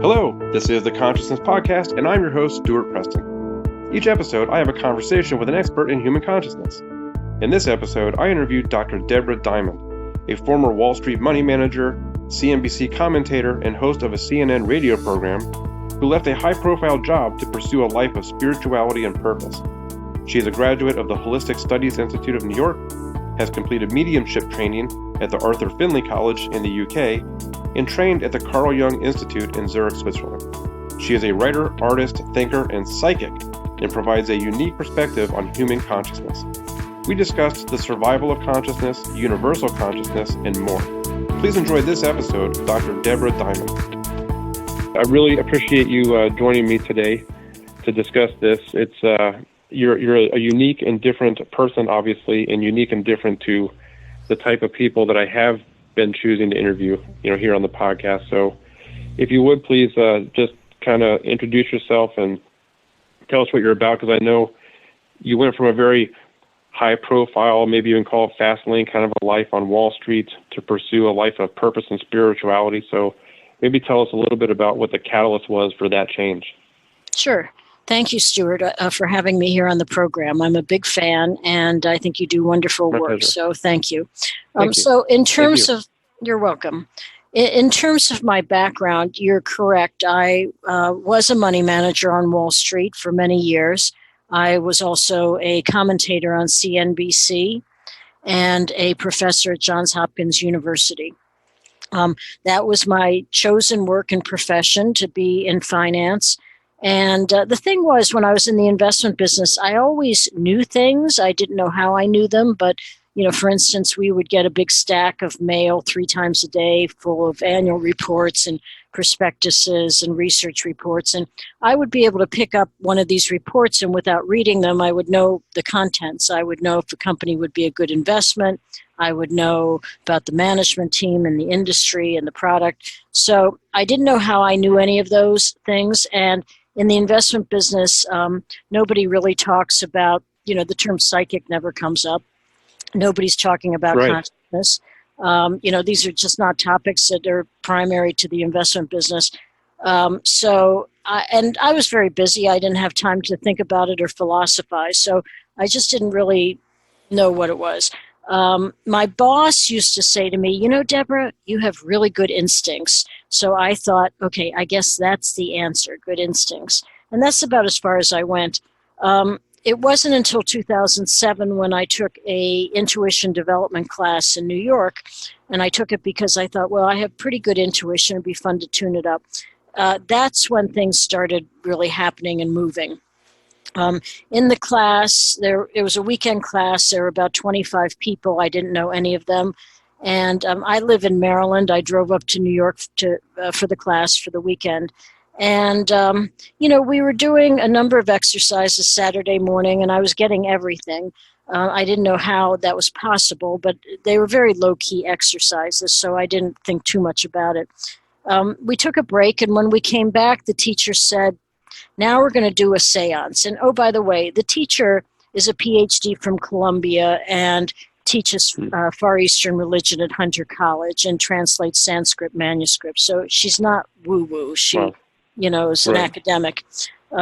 Hello, this is the Consciousness Podcast, and I'm your host, Stuart Preston. Each episode, I have a conversation with an expert in human consciousness. In this episode, I interviewed Dr. Debra Diamond, a former Wall Street money manager, CNBC commentator, and host of a CNN radio program, who left a high-profile job to pursue a life of spirituality and purpose. She is a graduate of the Holistic Studies Institute of New York, has completed mediumship training at the Arthur Findlay College in the UK, and trained at the Carl Jung Institute in Zurich, Switzerland. She is a writer, artist, thinker, and psychic, and provides a unique perspective on human consciousness. We discussed the survival of consciousness, universal consciousness, and more. Please enjoy this episode with Dr. Debra Diamond. I really appreciate you joining me today to discuss this. You're a unique and different person, obviously, and unique and different to the type of people that I have been choosing to interview, here on the podcast. So if you would please just kind of introduce yourself and tell us what you're about, because I know you went from a very high profile, maybe even call it fast lane, kind of a life on Wall Street to pursue a life of purpose and spirituality. So maybe tell us a little bit about what the catalyst was for that change. Sure. Thank you, Stuart, for having me here on the program. I'm a big fan, and I think you do wonderful work. Pleasure. So thank you. Thank you. So in terms of, you're welcome. In terms of my background, you're correct. I was a money manager on Wall Street for many years. I was also a commentator on CNBC and a professor at Johns Hopkins University. That was my chosen work and profession, to be in finance. And the thing was, when I was in the investment business, I always knew things. I didn't know how I knew them, but for instance, we would get a big stack of mail 3 times a day full of annual reports and prospectuses and research reports. And I would be able to pick up one of these reports, and without reading them, I would know the contents. I would know if the company would be a good investment. I would know about the management team and the industry and the product. So I didn't know how I knew any of those things. And in the investment business, nobody really talks about, the term psychic never comes up. Nobody's talking about consciousness. These are just not topics that are primary to the investment business. And I was very busy. I didn't have time to think about it or philosophize. So I just didn't really know what it was. My boss used to say to me, Debra, you have really good instincts. So I thought, okay, I guess that's the answer, good instincts. And that's about as far as I went. It wasn't until 2007 when I took a intuition development class in New York, and I took it because I thought, well, I have pretty good intuition. It'd be fun to tune it up. That's when things started really happening and moving. In the class, it was a weekend class. There were about 25 people. I didn't know any of them. And I live in Maryland. I drove up to New York for the class for the weekend. And, we were doing a number of exercises Saturday morning, and I was getting everything. I didn't know how that was possible, but they were very low-key exercises, so I didn't think too much about it. We took a break, and when we came back, the teacher said, now we're going to do a seance. And, oh, by the way, the teacher is a PhD from Columbia and teaches Far Eastern religion at Hunter College and translates Sanskrit manuscripts. So she's not woo-woo. She, is an academic.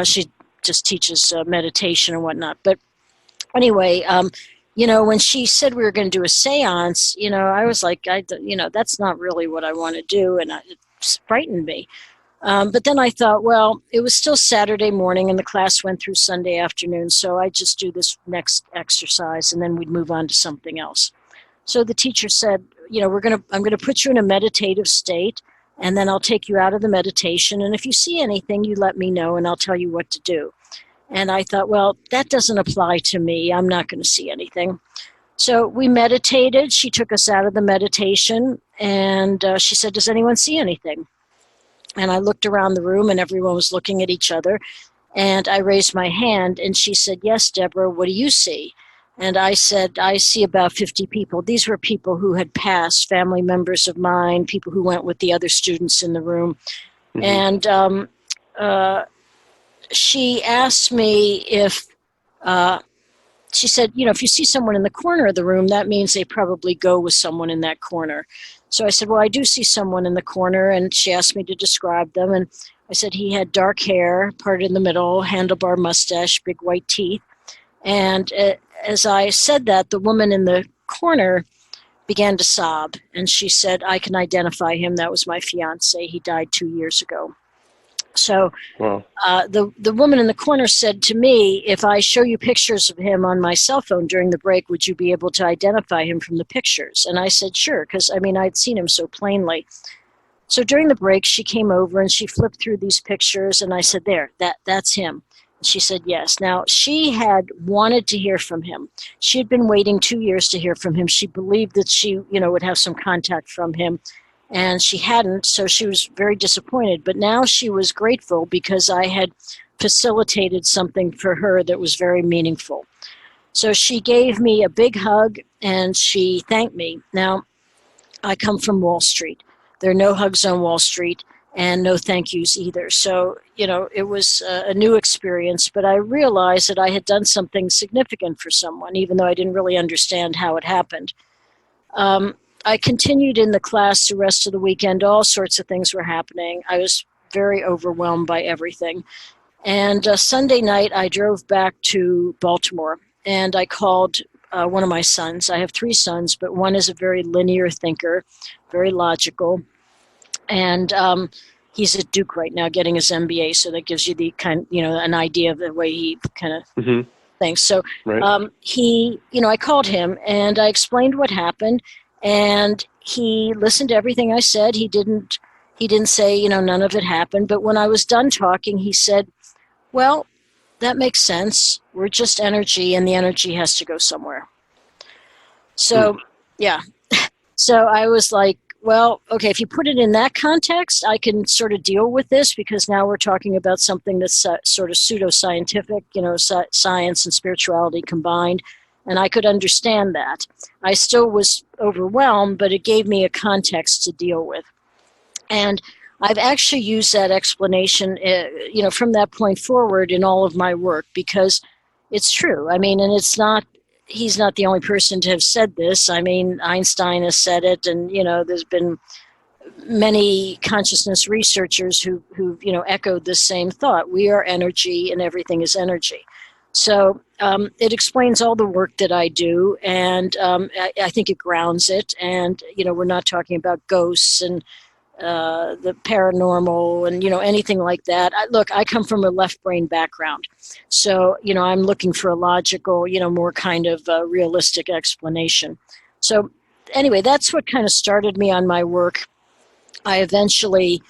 She just teaches meditation and whatnot. But anyway, when she said we were going to do a seance, I was like, that's not really what I want to do. And it frightened me. But then I thought, well, it was still Saturday morning and the class went through Sunday afternoon, so I'd just do this next exercise and then we'd move on to something else. So the teacher said, I'm going to put you in a meditative state, and then I'll take you out of the meditation, and if you see anything, you let me know and I'll tell you what to do. And I thought, well, that doesn't apply to me. I'm not going to see anything. So we meditated. She took us out of the meditation, and she said, does anyone see anything? And I looked around the room, and everyone was looking at each other. And I raised my hand, and she said, yes, Deborah, what do you see? And I said, I see about 50 people. These were people who had passed, family members of mine, people who went with the other students in the room. Mm-hmm. And she asked me if, she said, if you see someone in the corner of the room, that means they probably go with someone in that corner. So I said, well, I do see someone in the corner, and she asked me to describe them. And I said he had dark hair, parted in the middle, handlebar mustache, big white teeth. And as I said that, the woman in the corner began to sob. And she said, I can identify him. That was my fiance. He died 2 years ago. So Wow. The woman in the corner said to me, if I show you pictures of him on my cell phone during the break, would you be able to identify him from the pictures? And I said, sure, because, I'd seen him so plainly. So during the break, she came over and she flipped through these pictures, and I said, there, that's him. And she said, yes. Now, she had wanted to hear from him. She had been waiting 2 years to hear from him. She believed that she, would have some contact from him. And she hadn't, so she was very disappointed. But now she was grateful because I had facilitated something for her that was very meaningful. So she gave me a big hug, and she thanked me. Now, I come from Wall Street. There are no hugs on Wall Street and no thank yous either. So, it was a new experience, but I realized that I had done something significant for someone, even though I didn't really understand how it happened. I continued in the class the rest of the weekend. All sorts of things were happening. I was very overwhelmed by everything. And Sunday night, I drove back to Baltimore, and I called one of my sons. I have 3 sons, but one is a very linear thinker, very logical. And he's at Duke right now getting his MBA, so that gives you the kind, an idea of the way he kind of thinks. So Right. I called him, and I explained what happened. And he listened to everything I said. He didn't say, none of it happened. But when I was done talking, he said, well, that makes sense. We're just energy, and the energy has to go somewhere. So, yeah. So I was like, well, okay, if you put it in that context, I can sort of deal with this, because now we're talking about something that's sort of pseudoscientific, science and spirituality combined. And I could understand that. I still was overwhelmed, but it gave me a context to deal with. And I've actually used that explanation, from that point forward in all of my work, because it's true. And he's not the only person to have said this. Einstein has said it, and, there's been many consciousness researchers who echoed the same thought. We are energy, and everything is energy. So it explains all the work that I do, and I think it grounds it. And, we're not talking about ghosts and the paranormal and, anything like that. I come from a left brain background. So, I'm looking for a logical, more kind of realistic explanation. So anyway, that's what kind of started me on my work. I eventually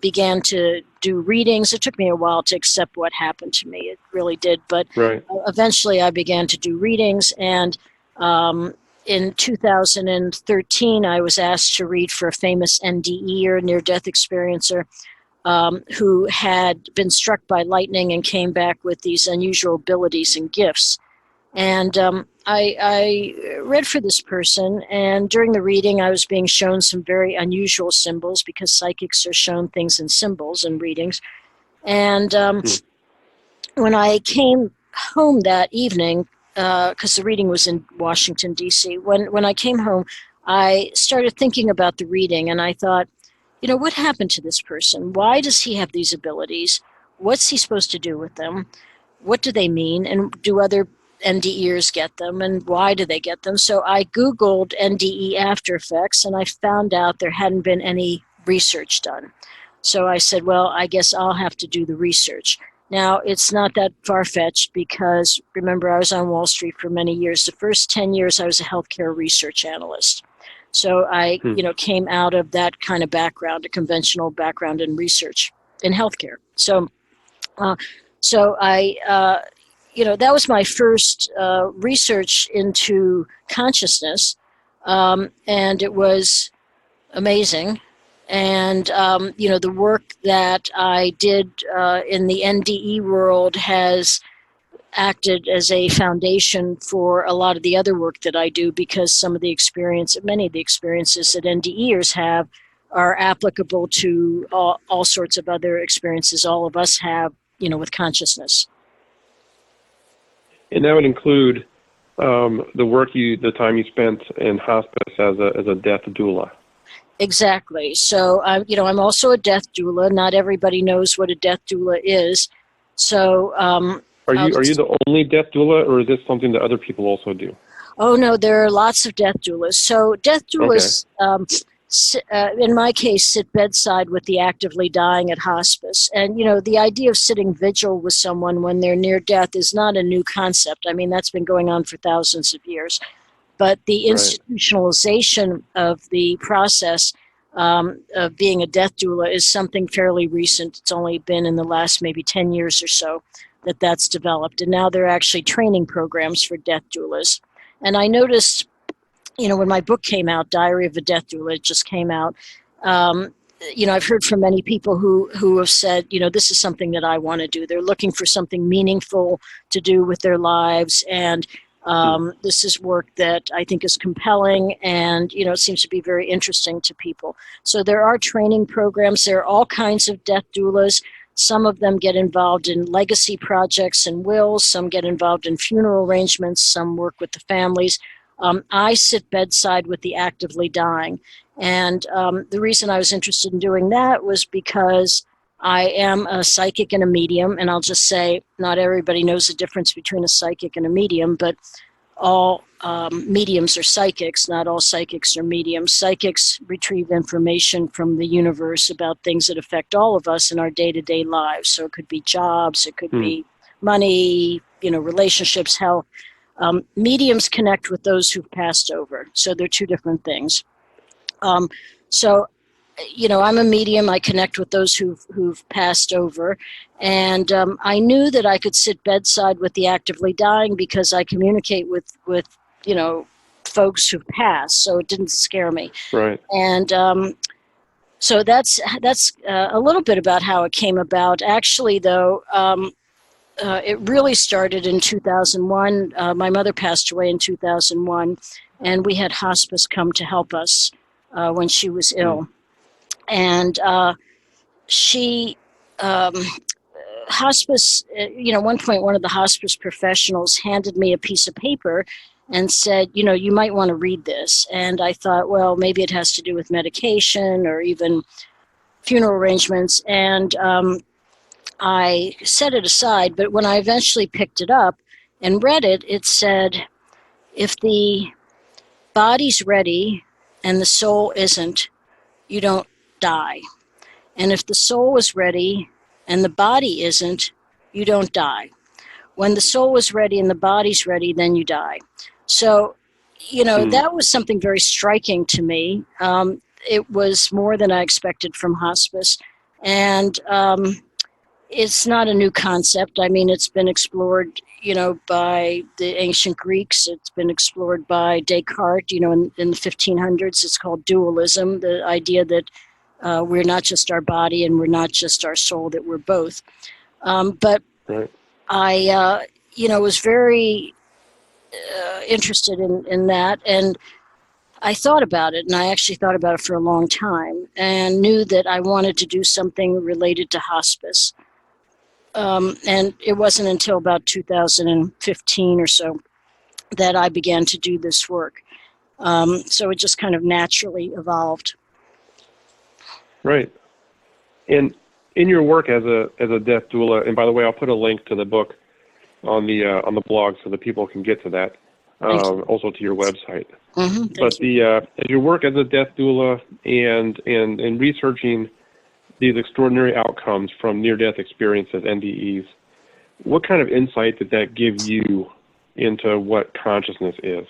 began to do readings. It took me a while to accept what happened to me. It really did. But Right. Eventually I began to do readings. And in 2013, I was asked to read for a famous NDE, or near-death experiencer, who had been struck by lightning and came back with these unusual abilities and gifts. And I read for this person, and during the reading, I was being shown some very unusual symbols, because psychics are shown things in symbols in readings. And when I came home that evening, because the reading was in Washington, D.C., when I came home, I started thinking about the reading, and I thought, what happened to this person? Why does he have these abilities? What's he supposed to do with them? What do they mean? And do other NDEs get them, and why do they get them? So I Googled NDE after effects, and I found out there hadn't been any research done. So I said, well, I guess I'll have to do the research. Now, it's not that far-fetched, because remember, I was on Wall Street for many years. The first 10 years, I was a healthcare research analyst. So I, came out of that kind of background, a conventional background in research in healthcare. So I that was my first research into consciousness, and it was amazing. And, the work that I did in the NDE world has acted as a foundation for a lot of the other work that I do, because many of the experiences that NDEers have are applicable to all sorts of other experiences all of us have, with consciousness. And that would include the time you spent in hospice as a death doula. Exactly. So, I'm also a death doula. Not everybody knows what a death doula is. So, Are you the only death doula, or is this something that other people also do? oh no, there are lots of death doulas. So, death doulas, in my case, sit bedside with the actively dying at hospice. And the idea of sitting vigil with someone when they're near death is not a new concept. I mean, that's been going on for thousands of years. But the institutionalization of the process of being a death doula is something fairly recent. It's only been in the last maybe 10 years or so that that's developed. And now there are actually training programs for death doulas. And I noticed, when my book came out, Diary of a Death Doula, it just came out, I've heard from many people who have said, this is something that I want to do. They're looking for something meaningful to do with their lives. And this is work that I think is compelling and, it seems to be very interesting to people. So there are training programs. There are all kinds of death doulas. Some of them get involved in legacy projects and wills. Some get involved in funeral arrangements. Some work with the families. I sit bedside with the actively dying. And the reason I was interested in doing that was because I am a psychic and a medium, and I'll just say not everybody knows the difference between a psychic and a medium, but all mediums are psychics. Not all psychics are mediums. Psychics retrieve information from the universe about things that affect all of us in our day-to-day lives. So it could be jobs, it could be money, relationships, health. Mediums connect with those who've passed over. So they're two different things. I'm a medium. I connect with those who've passed over. And I knew that I could sit bedside with the actively dying because I communicate with folks who've passed. So it didn't scare me. Right. And so that's a little bit about how it came about. Actually, though, it really started in 2001. My mother passed away in 2001, and we had hospice come to help us when she was ill. And hospice, one point, one of the hospice professionals handed me a piece of paper and said, you might want to read this. And I thought, well, maybe it has to do with medication or even funeral arrangements. And I set it aside. But when I eventually picked it up and read it, it said, if the body's ready and the soul isn't, you don't die. And if the soul is ready and the body isn't, you don't die. When the soul is ready and the body's ready, then you die. So, that was something very striking to me. It was more than I expected from hospice. And it's not a new concept. I mean, it's been explored, by the ancient Greeks. It's been explored by Descartes, in the 1500s. It's called dualism, the idea that we're not just our body and we're not just our soul, that we're both. But right. I, was very interested in that. And I thought about it, and I actually thought about it for a long time and knew that I wanted to do something related to hospice. And it wasn't until about 2015 or so that I began to do this work. So it just kind of naturally evolved. Right. And in your work as a death doula, and by the way, I'll put a link to the book on the blog so that people can get to that, also to your website. But as your work as a death doula and researching these extraordinary outcomes from near-death experiences, NDEs, what kind of insight did that give you into what consciousness is?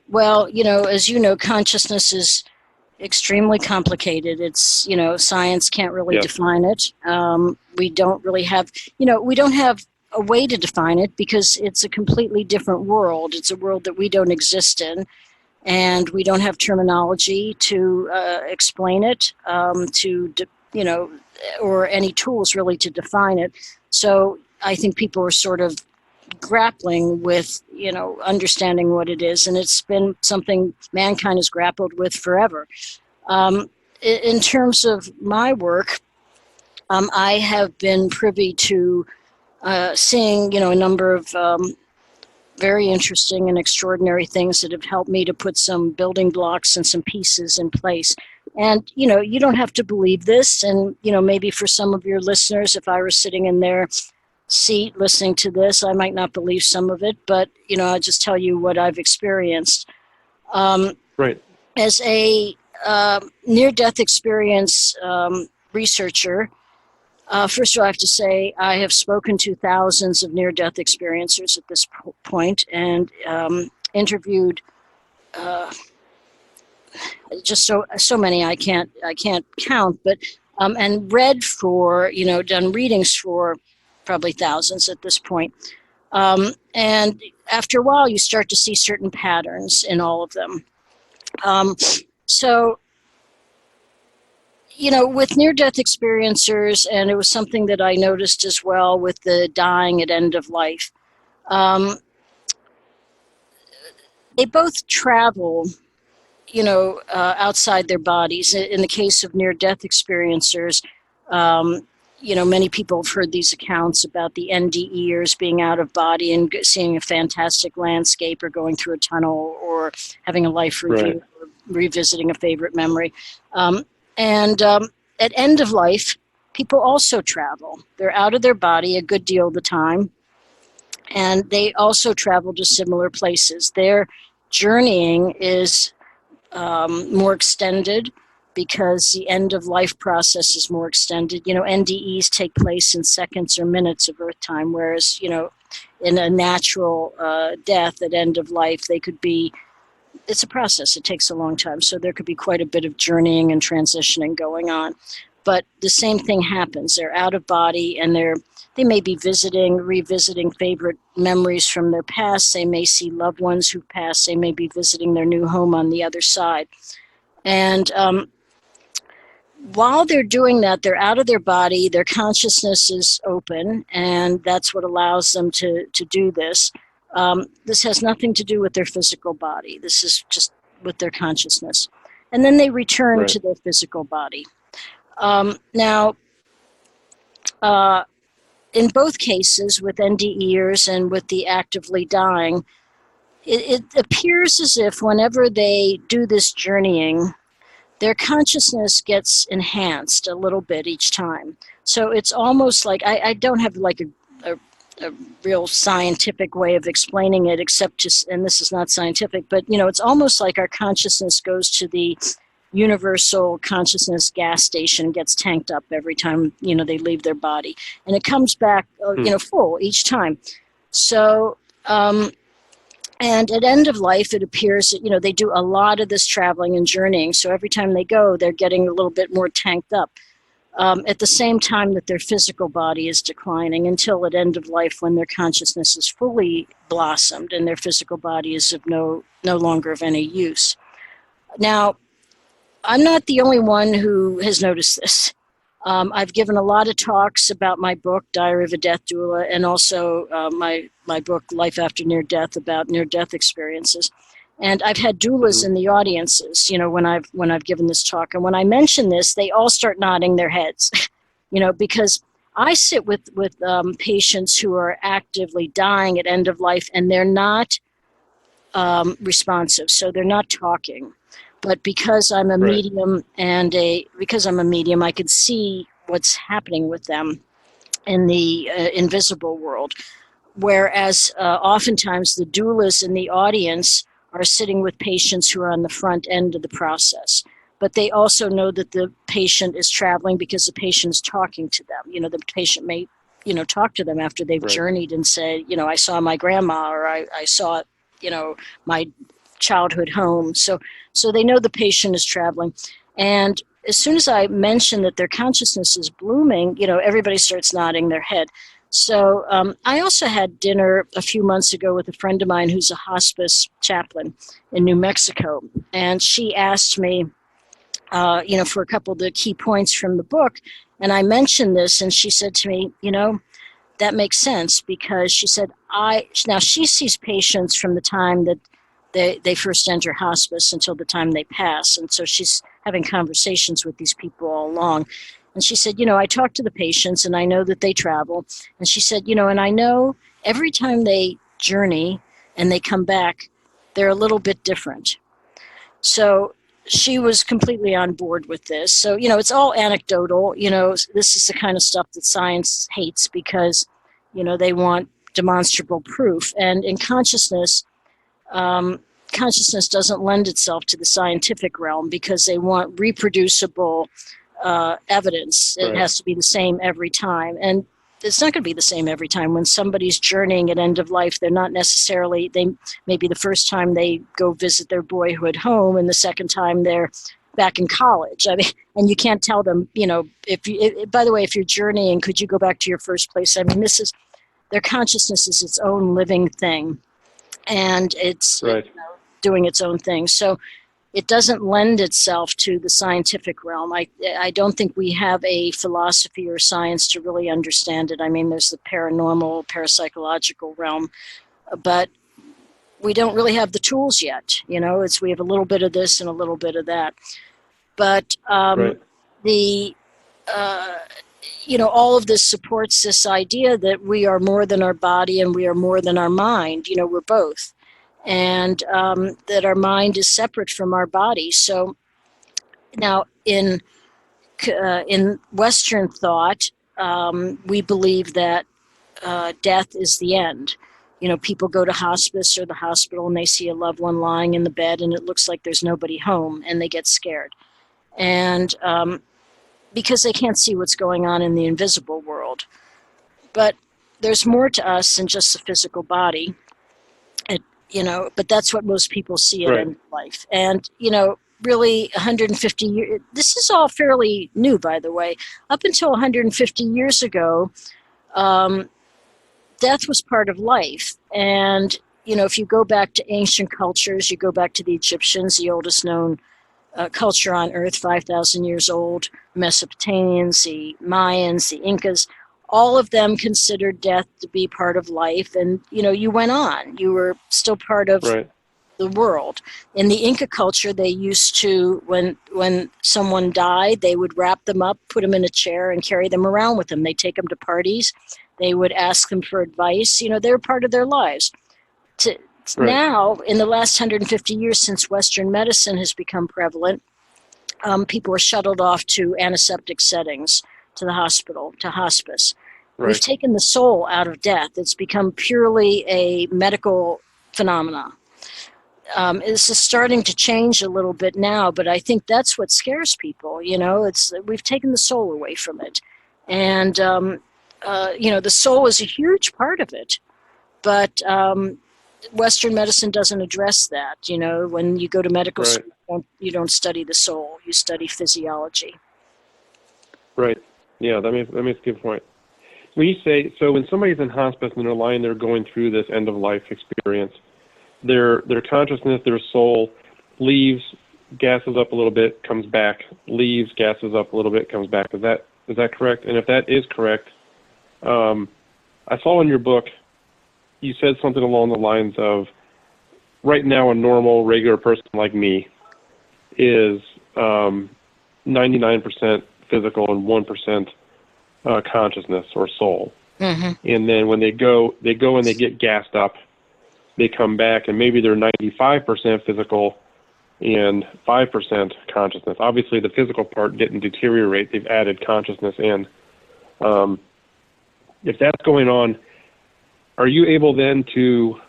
Well, as you know, consciousness is extremely complicated. It's, science can't really define it. We don't really have, we don't have a way to define it because it's a completely different world. It's a world that we don't exist in. And we don't have terminology to explain it, or any tools really to define it. So I think people are sort of grappling with, understanding what it is. And it's been something mankind has grappled with forever. In terms of my work, I have been privy to seeing, a number of very interesting and extraordinary things that have helped me to put some building blocks and some pieces in place. And, you don't have to believe this. And, maybe for some of your listeners, if I were sitting in their seat listening to this, I might not believe some of it, but, I'll just tell you what I've experienced. Right. As a near-death experience researcher, first of all, I have to say I have spoken to thousands of near-death experiencers at this point and interviewed just so many I can't count, but and read for, done readings for probably thousands at this point. And after a while, you start to see certain patterns in all of them. So, with near-death experiencers, and it was something that I noticed as well with the dying at end of life, they both travel, outside their bodies. In the case of near-death experiencers, many people have heard these accounts about the NDEs being out of body and seeing a fantastic landscape or going through a tunnel or having a life review. Right. Or revisiting a favorite memory. And at end of life, people also travel. They're out of their body a good deal of the time, and they also travel to similar places. Their journeying is more extended because the end of life process is more extended. NDEs take place in seconds or minutes of Earth time, whereas, in a natural death at end of life, they could be, it's a process. It takes a long time. So there could be quite a bit of journeying and transitioning going on. But the same thing happens. They're out of body and they may be revisiting favorite memories from their past. They may see loved ones who passed. They may be visiting their new home on the other side. And while they're doing that, they're out of their body, their consciousness is open, and that's what allows them to do this. This has nothing to do with their physical body. This is just with their consciousness. And then they return to their physical body. Now, in both cases, with NDEers and with the actively dying, it appears as if whenever they do this journeying, their consciousness gets enhanced a little bit each time. So it's almost like, I don't have like a real scientific way of explaining it, except just, and this is not scientific, but it's almost like our consciousness goes to the universal consciousness gas station, gets tanked up every time they leave their body, and it comes back full each time. So and at end of life, it appears that they do a lot of this traveling and journeying. So every time they go, they're getting a little bit more tanked up. At the same time that their physical body is declining, until at end of life when their consciousness is fully blossomed and their physical body is of no longer of any use. Now, I'm not the only one who has noticed this. I've given a lot of talks about my book, Diary of a Death Doula, and also my book, Life After Near Death, about near-death experiences. And I've had doulas in the audiences, when I've given this talk. And when I mention this, they all start nodding their heads, because I sit with patients who are actively dying at end of life, and they're not responsive, so they're not talking. But because I'm a medium I could see what's happening with them in the invisible world. Whereas oftentimes the doulas in the audience are sitting with patients who are on the front end of the process. But they also know that the patient is traveling because the patient is talking to them. The patient may, talk to them after they've journeyed and say, I saw my grandma, or I saw, my childhood home. So they know the patient is traveling. And as soon as I mention that their consciousness is blooming, everybody starts nodding their head. So I also had dinner a few months ago with a friend of mine who's a hospice chaplain in New Mexico. And she asked me, for a couple of the key points from the book. And I mentioned this, and she said to me, that makes sense, because she said, now she sees patients from the time that they first enter hospice until the time they pass. And so she's having conversations with these people all along. And she said, I talk to the patients and I know that they travel. And she said, and I know every time they journey and they come back, they're a little bit different. So she was completely on board with this. So, it's all anecdotal. This is the kind of stuff that science hates because, they want demonstrable proof. And in consciousness, consciousness doesn't lend itself to the scientific realm because they want reproducible evidence. It has to be the same every time. And it's not going to be the same every time. When somebody's journeying at end of life, they're not necessarily, maybe the first time they go visit their boyhood home and the second time they're back in college. I mean, and you can't tell them, by the way, if you're journeying, could you go back to your first place? I mean, their consciousness is its own living thing, and it's doing its own thing. So it doesn't lend itself to the scientific realm. I don't think we have a philosophy or science to really understand it. I mean, there's the paranormal, parapsychological realm, but we don't really have the tools yet. We have a little bit of this and a little bit of that. But all of this supports this idea that we are more than our body and we are more than our mind. We're both. And that our mind is separate from our body. So now in Western thought, we believe that death is the end. People go to hospice or the hospital and they see a loved one lying in the bed and it looks like there's nobody home and they get scared. And because they can't see what's going on in the invisible world. But there's more to us than just the physical body. But that's what most people see at end of life. And, really 150 years, this is all fairly new, by the way. Up until 150 years ago, death was part of life. And, if you go back to ancient cultures, you go back to the Egyptians, the oldest known culture on Earth, 5,000 years old, Mesopotamians, the Mayans, the Incas, all of them considered death to be part of life. And, you went on. You were still part of the world. In the Inca culture, they used to, when someone died, they would wrap them up, put them in a chair, and carry them around with them. They'd take them to parties. They would ask them for advice. They were part of their lives. Now, in the last 150 years, since Western medicine has become prevalent, people are shuttled off to antiseptic settings, to the hospital, to hospice. We've taken the soul out of death. It's become purely a medical phenomena. This is starting to change a little bit now, but I think that's what scares people. We've taken the soul away from it. And, the soul is a huge part of it. But Western medicine doesn't address that. When you go to medical school, you don't study the soul. You study physiology. Right. Yeah, that makes a good point. When you say, so when somebody's in hospice and they're lying there going through this end-of-life experience, their consciousness, their soul, leaves, gasses up a little bit, comes back, leaves, gasses up a little bit, comes back. Is that correct? And if that is correct, I saw in your book, you said something along the lines of, right now a normal, regular person like me is 99% physical and 1% consciousness or soul. Mm-hmm. And then when they go and they get gassed up, they come back and maybe they're 95% physical and 5% consciousness. Obviously, the physical part didn't deteriorate. They've added consciousness in. If that's going on, are you able then to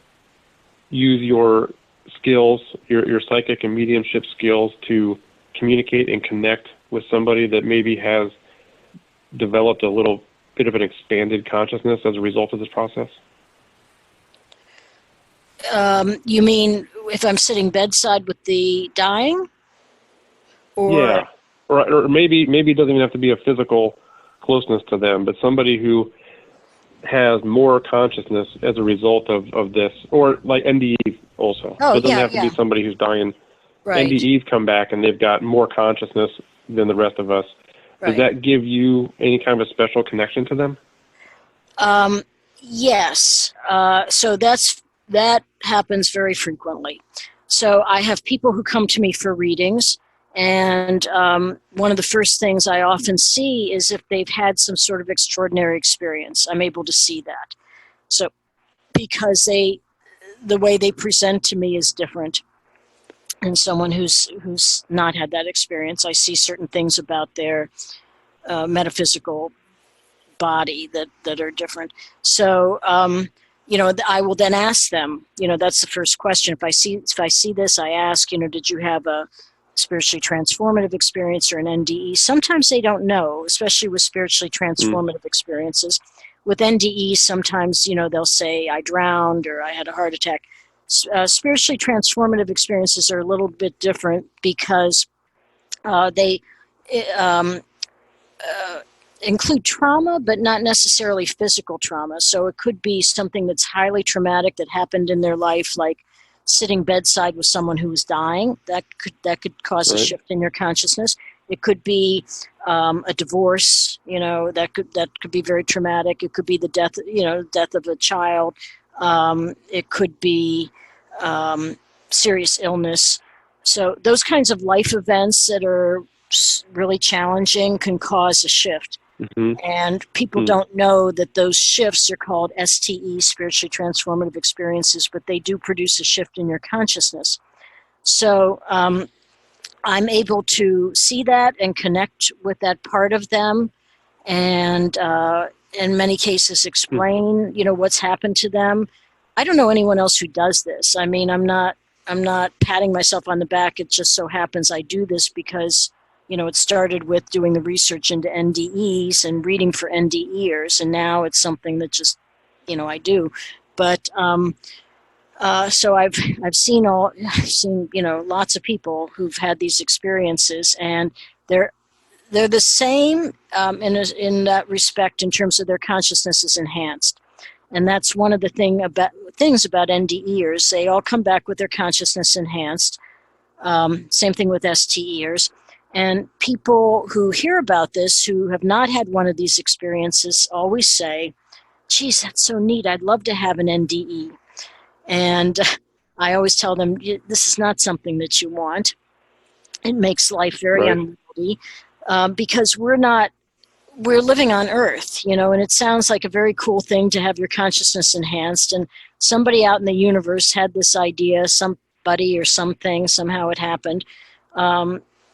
use your skills, your psychic and mediumship skills, to communicate and connect with somebody that maybe has developed a little bit of an expanded consciousness as a result of this process? You mean if I'm sitting bedside with the dying? Or... Yeah, or maybe it doesn't even have to be a physical closeness to them, but somebody who has more consciousness as a result of this, or like NDEs also. Oh, it doesn't have to be somebody who's dying. Right. NDEs come back and they've got more consciousness than the rest of us. Does that give you any kind of a special connection to them? Yes. So that happens very frequently. So I have people who come to me for readings, and one of the first things I often see is if they've had some sort of extraordinary experience. I'm able to see that. So because the way they present to me is different. And someone who's not had that experience, I see certain things about their metaphysical body that are different. So, I will then ask them, that's the first question. If I see this, I ask, did you have a spiritually transformative experience or an NDE? Sometimes they don't know, especially with spiritually transformative experiences. With NDEs, sometimes, they'll say I drowned or I had a heart attack. Spiritually transformative experiences are a little bit different because they include trauma, but not necessarily physical trauma. So it could be something that's highly traumatic that happened in their life, like sitting bedside with someone who was dying. That could cause a shift in your consciousness. It could be a divorce. That could be very traumatic. It could be the death of a child. It could be serious illness. So those kinds of life events that are really challenging can cause a shift. Mm-hmm. And people don't know that those shifts are called STEs, spiritually transformative experiences, but they do produce a shift in your consciousness. So I'm able to see that and connect with that part of them, and in many cases explain, what's happened to them. I don't know anyone else who does this. I mean, I'm not patting myself on the back. It just so happens I do this because, it started with doing the research into NDEs and reading for NDEers, and now it's something that just, I do. But so I've seen lots of people who've had these experiences, and they're the same in that respect in terms of their consciousness is enhanced. And that's one of the things about NDEers. They all come back with their consciousness enhanced. Same thing with STEers. And people who hear about this, who have not had one of these experiences, always say, geez, that's so neat. I'd love to have an NDE. And I always tell them, this is not something that you want. It makes life very unwieldy because we're living on Earth, and it sounds like a very cool thing to have your consciousness enhanced. And somebody out in the universe had this idea, somebody or something, somehow it happened,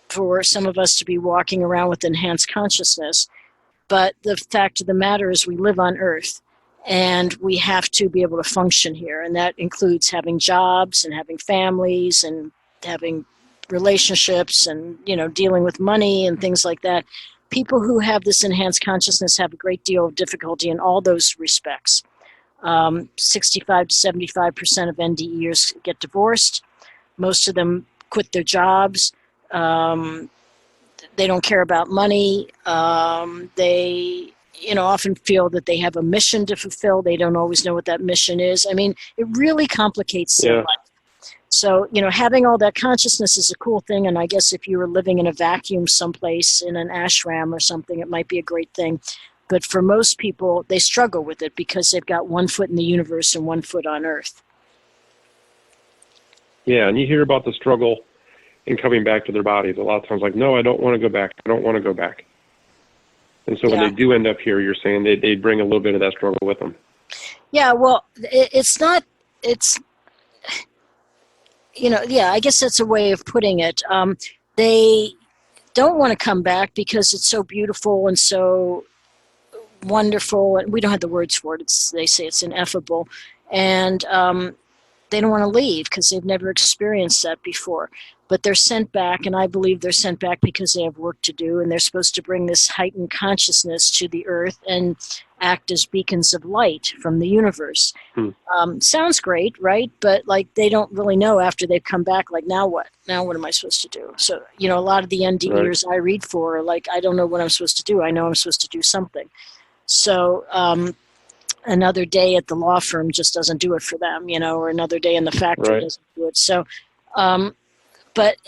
for some of us to be walking around with enhanced consciousness. But the fact of the matter is we live on Earth, and we have to be able to function here. And that includes having jobs and having families and having relationships and, dealing with money and things like that. People who have this enhanced consciousness have a great deal of difficulty in all those respects. 65 to 75% of NDEers get divorced. Most of them quit their jobs. They don't care about money. They, often feel that they have a mission to fulfill. They don't always know what that mission is. I mean, it really complicates their life. So, having all that consciousness is a cool thing. And I guess if you were living in a vacuum someplace in an ashram or something, it might be a great thing. But for most people, they struggle with it because they've got one foot in the universe and one foot on Earth. Yeah, and you hear about the struggle in coming back to their bodies. A lot of times like, no, I don't want to go back. I don't want to go back. And so when they do end up here, you're saying they bring a little bit of that struggle with them. Yeah, well, I guess that's a way of putting it. They don't want to come back because it's so beautiful and so wonderful. And we don't have the words for it. They say it's ineffable. And they don't want to leave because they've never experienced that before. But they're sent back, and I believe they're sent back because they have work to do, and they're supposed to bring this heightened consciousness to the Earth and act as beacons of light from the universe. Sounds great, right? But they don't really know after they've come back, now what? Now what am I supposed to do? So, a lot of the NDEers I read for are I don't know what I'm supposed to do. I know I'm supposed to do something. So another day at the law firm just doesn't do it for them, or another day in the factory doesn't do it. So,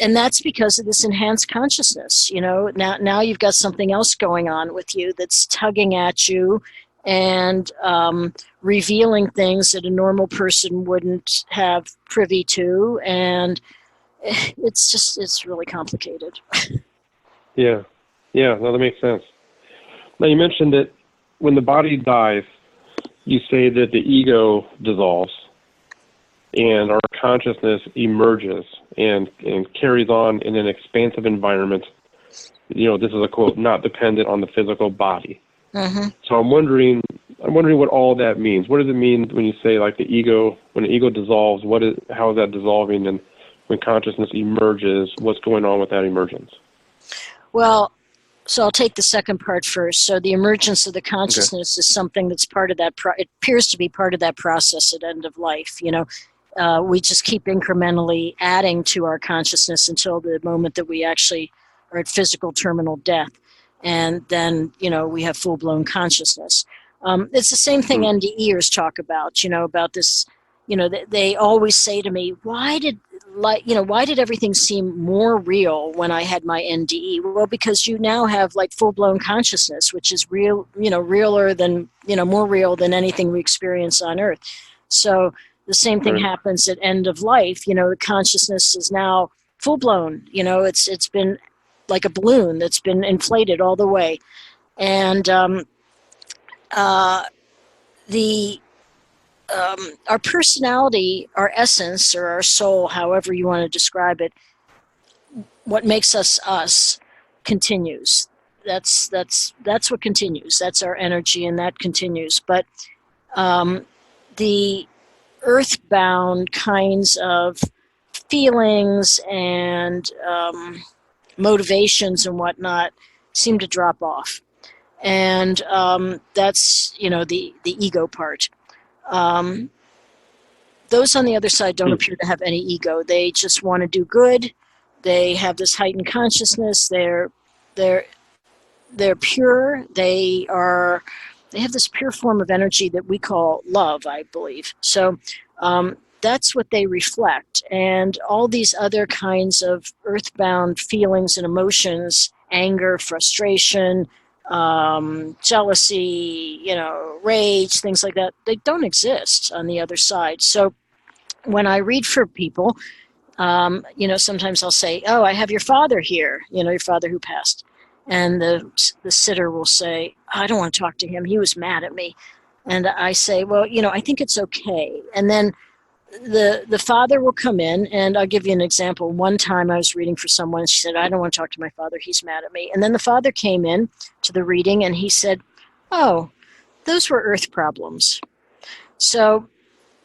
and that's because of this enhanced consciousness, now you've got something else going on with you that's tugging at you and revealing things that a normal person wouldn't have privy to. And it's really complicated. Yeah. No, that makes sense. Now you mentioned that when the body dies, you say that the ego dissolves and our consciousness emerges and carries on in an expansive environment. This is a quote, not dependent on the physical body. Mm-hmm. So I'm wondering what all that means. What does it mean when you say like when the ego dissolves, how is that dissolving? And when consciousness emerges, what's going on with that emergence? Well, so I'll take the second part first. So the emergence of the consciousness is something that's part of that. It appears to be part of that process at end of life. We just keep incrementally adding to our consciousness until the moment that we actually are at physical terminal death, and then we have full blown consciousness. It's the same thing NDEs talk about. About this. They always say to me, why did everything seem more real when I had my NDE? Well, because you now have like full-blown consciousness, which is real, realer than, more real than anything we experience on Earth. So the same thing happens at end of life. The consciousness is now full-blown. It's been like a balloon that's been inflated all the way. And our personality, our essence, or our soul, however you want to describe it, what makes us us, continues. That's what continues. That's our energy, and that continues. But the earthbound kinds of feelings and motivations and whatnot seem to drop off, and that's the ego part. Those on the other side don't appear to have any ego. They just want to do good. They have this heightened consciousness. They're pure. They have this pure form of energy that we call love, I believe. So that's what they reflect. And all these other kinds of earthbound feelings and emotions, anger, frustration, jealousy, rage, things like that, they don't exist on the other side. So when I read for people, sometimes I'll say, oh, I have your father here, your father who passed. And the sitter will say, I don't want to talk to him. He was mad at me. And I say, well, I think it's okay. And then the father will come in, and I'll give you an example. One time I was reading for someone, and she said, I don't want to talk to my father. He's mad at me. And then the father came in to the reading, and he said, oh, those were earth problems. So,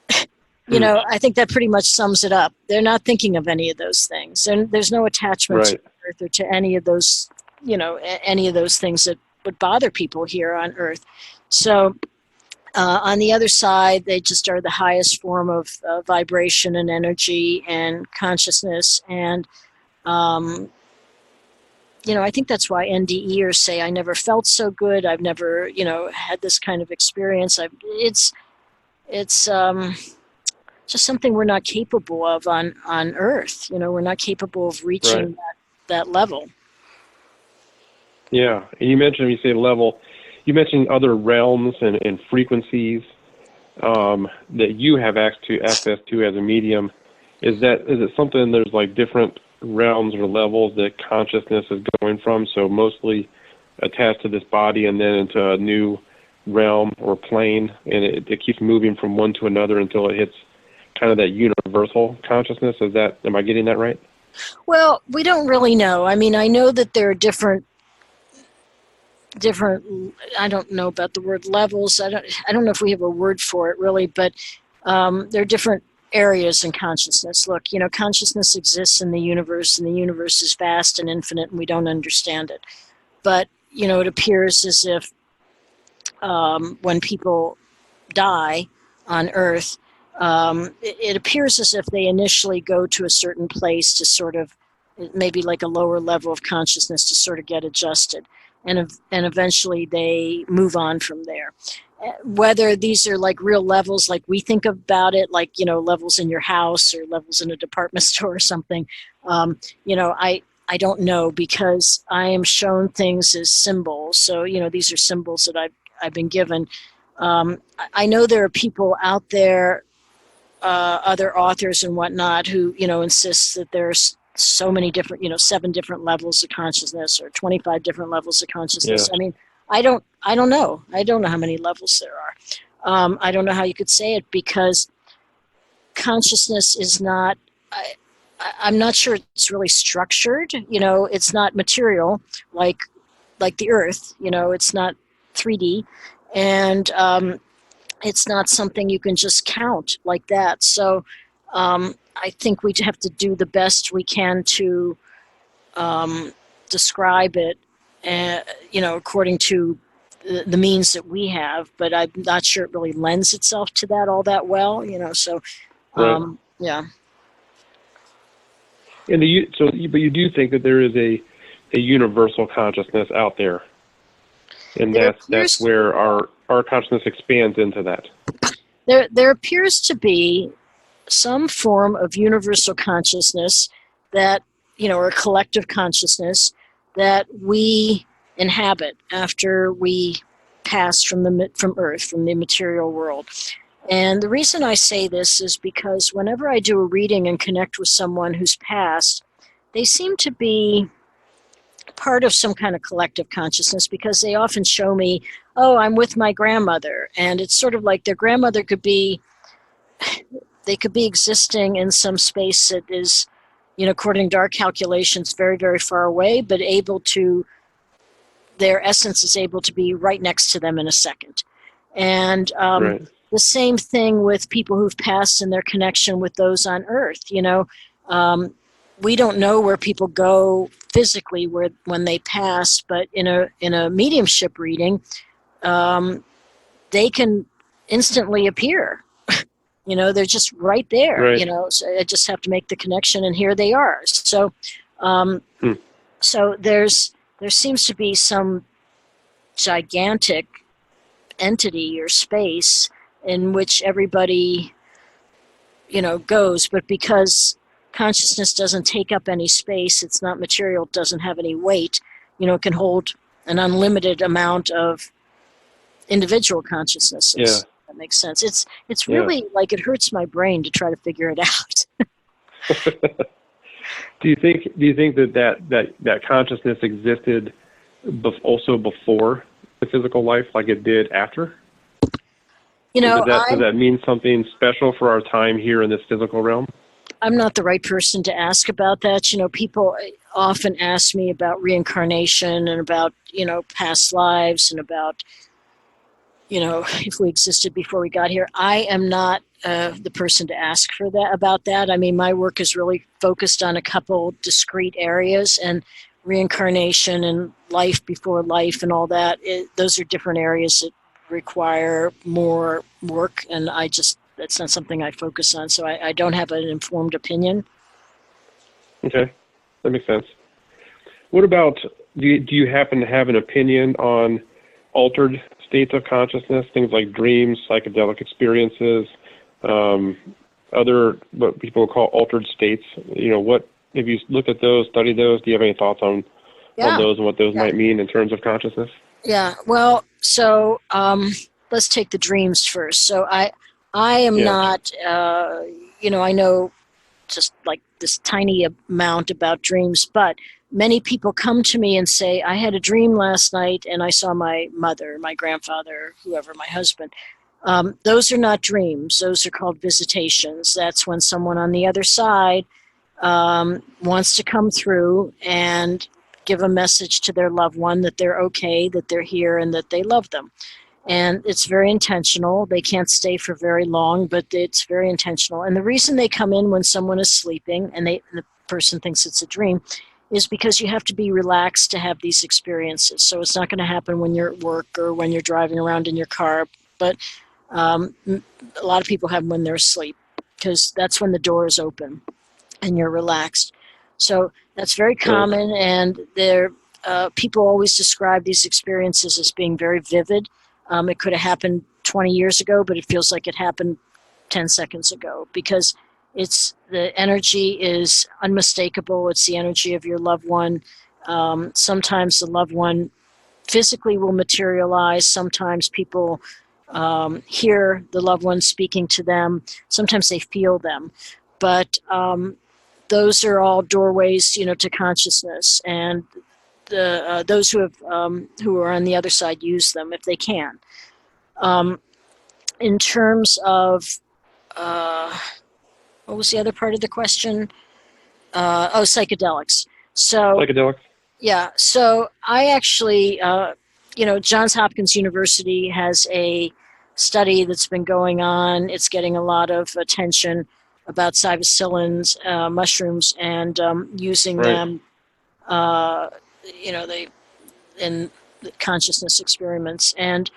I think that pretty much sums it up. They're not thinking of any of those things. And there's no attachment to earth or to any of those, any of those things that would bother people here on earth. So on the other side, they just are the highest form of vibration and energy and consciousness. And, I think that's why NDEs say, I never felt so good. I've never, had this kind of experience. It's just something we're not capable of on Earth. We're not capable of reaching that level. Yeah. And you say level, you mentioned other realms and frequencies that you have access to as a medium. Is it something there's like different realms or levels that consciousness is going from? So mostly attached to this body and then into a new realm or plane, and it keeps moving from one to another until it hits kind of that universal consciousness. Am I getting that right? Well, we don't really know. I mean, I know that there are different, I don't know about the word levels. I don't know if we have a word for it really, but there are different areas in consciousness. Look, consciousness exists in the universe, and the universe is vast and infinite, and we don't understand it. But, it appears as if when people die on Earth, it appears as if they initially go to a certain place to sort of, maybe like a lower level of consciousness to sort of get adjusted. And eventually they move on from there. Whether these are like real levels like we think about it, like, levels in your house or levels in a department store or something, I don't know, because I am shown things as symbols. So, these are symbols that I've been given. I know there are people out there, other authors and whatnot, who, insist that there's so many different, 7 different levels of consciousness or 25 different levels of consciousness. Yeah. I mean, I don't know. I don't know how many levels there are. I don't know how you could say it, because consciousness is not, I'm not sure it's really structured. It's not material like the Earth. It's not 3D, and it's not something you can just count like that. So I think we have to do the best we can to describe it, according to the means that we have. But I'm not sure it really lends itself to that all that well. So Right. yeah. But you do think that there is a universal consciousness out there, and that's where our consciousness expands into that. There appears to be some form of universal consciousness that, or collective consciousness that we inhabit after we pass from Earth, from the material world. And the reason I say this is because whenever I do a reading and connect with someone who's passed, they seem to be part of some kind of collective consciousness, because they often show me, oh, I'm with my grandmother. And it's sort of like their grandmother could be existing in some space that is, according to our calculations, very, very far away, but their essence is able to be right next to them in a second. And Right. The same thing with people who've passed in their connection with those on Earth. We don't know where people go physically when they pass, but in a mediumship reading, they can instantly appear. They're just right there. Right. So I just have to make the connection, and here they are. So, so there seems to be some gigantic entity or space in which everybody, goes. But because consciousness doesn't take up any space, it's not material, it doesn't have any weight, it can hold an unlimited amount of individual consciousnesses. Yeah. That makes sense. It's really like it hurts my brain to try to figure it out. Do you think that consciousness existed also before the physical life, like it did after? Does that mean something special for our time here in this physical realm? I'm not the right person to ask about that. People often ask me about reincarnation and about, past lives and about, if we existed before we got here. I am not the person to ask about that. I mean, my work is really focused on a couple discrete areas, and reincarnation and life before life and all that. Those are different areas that require more work, and that's not something I focus on, so I don't have an informed opinion. Okay, that makes sense. What about, do you happen to have an opinion on altered states of consciousness, things like dreams, psychedelic experiences, other what people call altered states? What have you looked at those, studied those? Do you have any thoughts on those and what those might mean in terms of consciousness? Yeah, well, so let's take the dreams first. So I am not, I know just like this tiny amount about dreams, but many people come to me and say, I had a dream last night and I saw my mother, my grandfather, whoever, my husband. Those are not dreams. Those are called visitations. That's when someone on the other side wants to come through and give a message to their loved one that they're okay, that they're here, and that they love them. And it's very intentional. They can't stay for very long, but it's very intentional. And the reason they come in when someone is sleeping and the person thinks it's a dream is because you have to be relaxed to have these experiences. So it's not going to happen when you're at work or when you're driving around in your car, but a lot of people have them when they're asleep, because that's when the door is open and you're relaxed. So that's very common, and people always describe these experiences as being very vivid. It could have happened 20 years ago, but it feels like it happened 10 seconds ago, because the energy is unmistakable. It's the energy of your loved one. Sometimes the loved one physically will materialize. Sometimes people hear the loved one speaking to them. Sometimes they feel them. But those are all doorways, to consciousness, and those who are on the other side use them if they can. In terms of What was the other part of the question? Psychedelics. So, Psychedelics? yeah. So I actually, Johns Hopkins University has a study that's been going on. It's getting a lot of attention about psilocybins, mushrooms, and using Right. them, they in consciousness experiments. And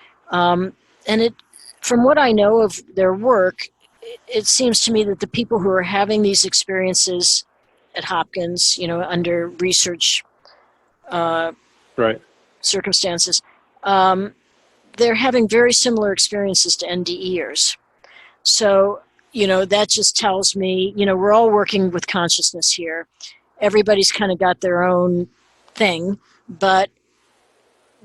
it, from what I know of their work, it seems to me that the people who are having these experiences at Hopkins, under research Right. circumstances, they're having very similar experiences to NDEers. So, that just tells me, we're all working with consciousness here. Everybody's kind of got their own thing, but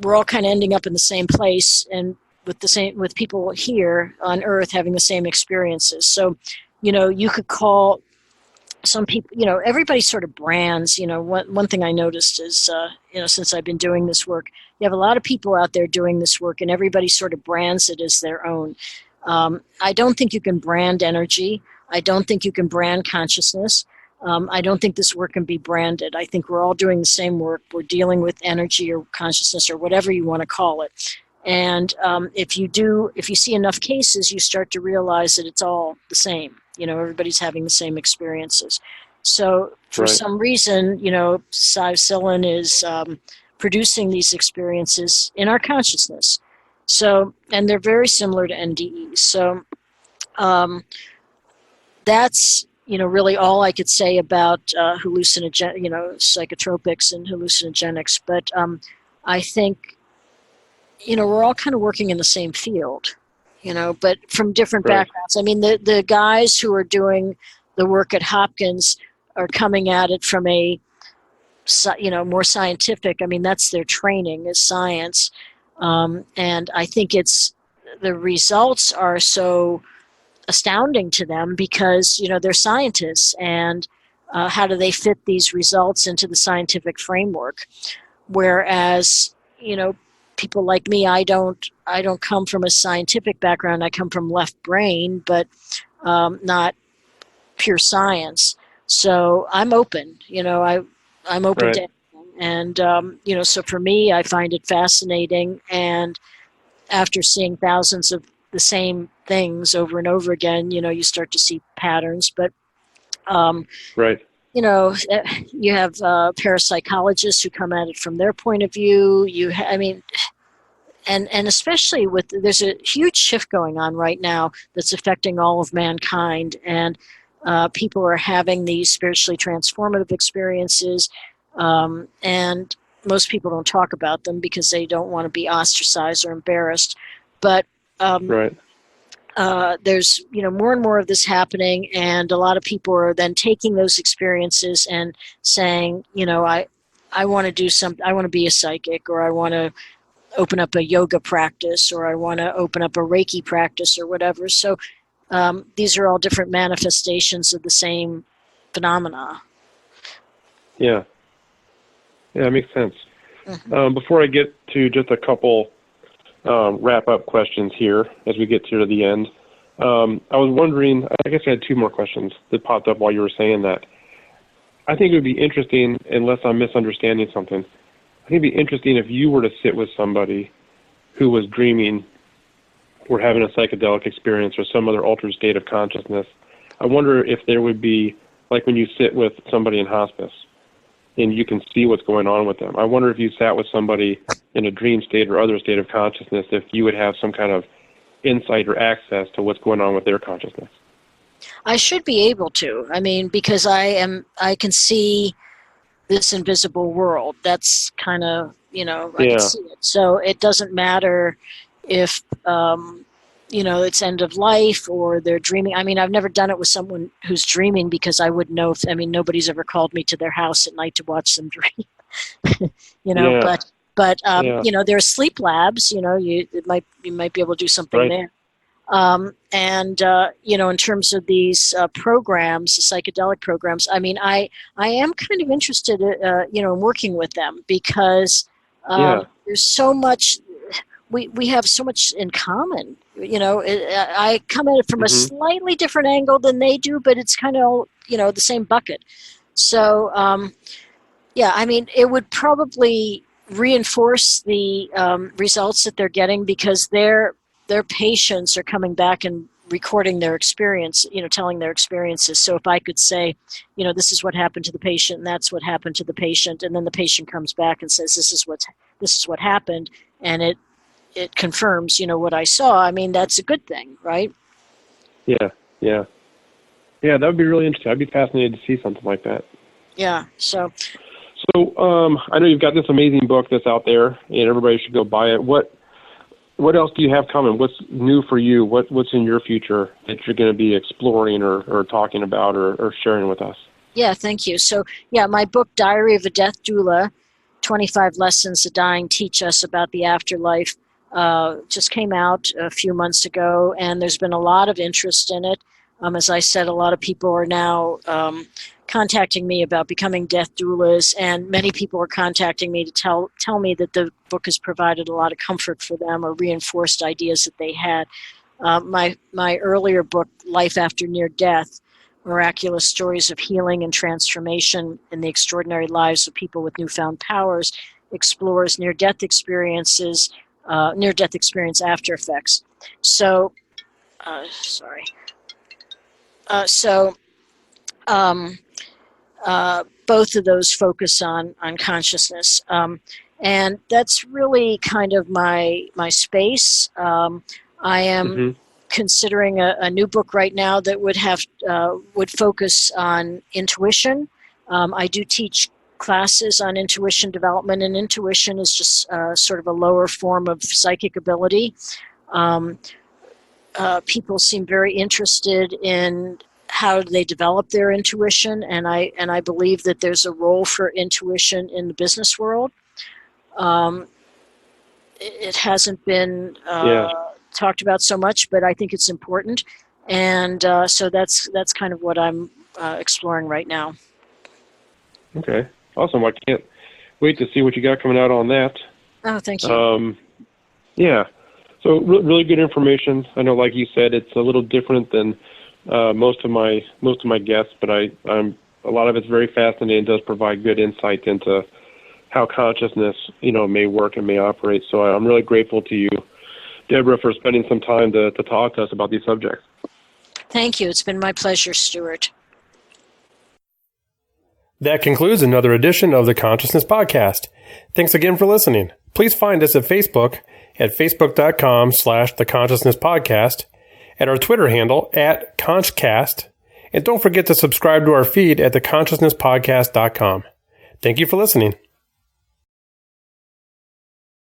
we're all kind of ending up in the same place and with people here on Earth having the same experiences. So, you could call some people, everybody sort of brands. One thing I noticed is, since I've been doing this work, you have a lot of people out there doing this work, and everybody sort of brands it as their own. I don't think you can brand energy. I don't think you can brand consciousness. I don't think this work can be branded. I think we're all doing the same work. We're dealing with energy or consciousness or whatever you want to call it. And if you see enough cases, you start to realize that it's all the same. Everybody's having the same experiences. So for some reason, psilocybin is producing these experiences in our consciousness. So, and they're very similar to NDEs. So that's, really all I could say about psychotropics and hallucinogenics. But I think, we're all kind of working in the same field, but from different backgrounds. I mean, the guys who are doing the work at Hopkins are coming at it from a, more scientific. I mean, that's their training is science. And I think the results are so astounding to them because, they're scientists, and how do they fit these results into the scientific framework? Whereas, people like me, I don't come from a scientific background. I come from left brain, but not pure science. So I'm open, I'm open to anything. And, so for me, I find it fascinating. And after seeing thousands of the same things over and over again, you start to see patterns. But, you have parapsychologists who come at it from their point of view. And especially there's a huge shift going on right now that's affecting all of mankind. And people are having these spiritually transformative experiences. And most people don't talk about them because they don't want to be ostracized or embarrassed. But there's more and more of this happening, and a lot of people are then taking those experiences and saying, I want to do something. I want to be a psychic, or I want to open up a yoga practice, or I want to open up a Reiki practice, or whatever. So these are all different manifestations of the same phenomena. Yeah, that makes sense. Mm-hmm. Before I get to just a couple wrap-up questions here as we get to the end, I was wondering, I guess I had two more questions that popped up while you were saying that. I think it would be interesting, unless I'm misunderstanding something, I think it'd be interesting if you were to sit with somebody who was dreaming or having a psychedelic experience or some other altered state of consciousness. I wonder if there would be, like when you sit with somebody in hospice and you can see what's going on with them. I wonder if you sat with somebody in a dream state or other state of consciousness, if you would have some kind of insight or access to what's going on with their consciousness. I should be able to. I mean, because I can see this invisible world. That's kind of, I can see it. So it doesn't matter if, it's end of life or they're dreaming. I mean, I've never done it with someone who's dreaming because I wouldn't know nobody's ever called me to their house at night to watch them dream, but there are sleep labs, you might be able to do something there. In terms of these programs, psychedelic programs, I mean, I am kind of interested, in working with them because there's so much. we have so much in common. I come at it from a slightly different angle than they do, but it's kind of, the same bucket. So, it would probably reinforce the results that they're getting, because their patients are coming back and recording their experience, telling their experiences. So if I could say, this is what happened to the patient, and that's what happened to the patient, and then the patient comes back and says, this is what happened, and it confirms, what I saw. I mean, that's a good thing, right? Yeah, that would be really interesting. I'd be fascinated to see something like that. Yeah. So I know you've got this amazing book that's out there, and everybody should go buy it. What else do you have coming? What's new for you? What's in your future that you're going to be exploring or talking about or sharing with us? Yeah, thank you. So, my book, Diary of a Death Doula, 25 Lessons that Dying Teach Us About the Afterlife, just came out a few months ago, and there's been a lot of interest in it. As I said, a lot of people are now contacting me about becoming death doulas, and many people are contacting me to tell me that the book has provided a lot of comfort for them or reinforced ideas that they had. My earlier book, Life After Near Death, Miraculous Stories of Healing and Transformation in the Extraordinary Lives of People with Newfound Powers, explores near-death experience after effects. So, both of those focus on consciousness. And that's really kind of my space. I am considering a new book right now that would focus on intuition. I do teach classes on intuition development, and intuition is just sort of a lower form of psychic ability. People seem very interested in how they develop their intuition, and I believe that there's a role for intuition in the business world. It hasn't been talked about so much, but I think it's important, and so that's kind of what I'm exploring right now. Okay, awesome. I can't wait to see what you got coming out on that. Oh, thank you. So really good information. I know, like you said, it's a little different than most of my guests, but I'm a lot of it's very fascinating. It does provide good insight into how consciousness, may work and may operate. So I'm really grateful to you, Debra, for spending some time to talk to us about these subjects. Thank you. It's been my pleasure, Stuart. That concludes another edition of the Consciousness Podcast. Thanks again for listening. Please find us at Facebook at facebook.com/The Consciousness Podcast, at our Twitter handle at Conchcast, and don't forget to subscribe to our feed at theconsciousnesspodcast.com. Thank you for listening.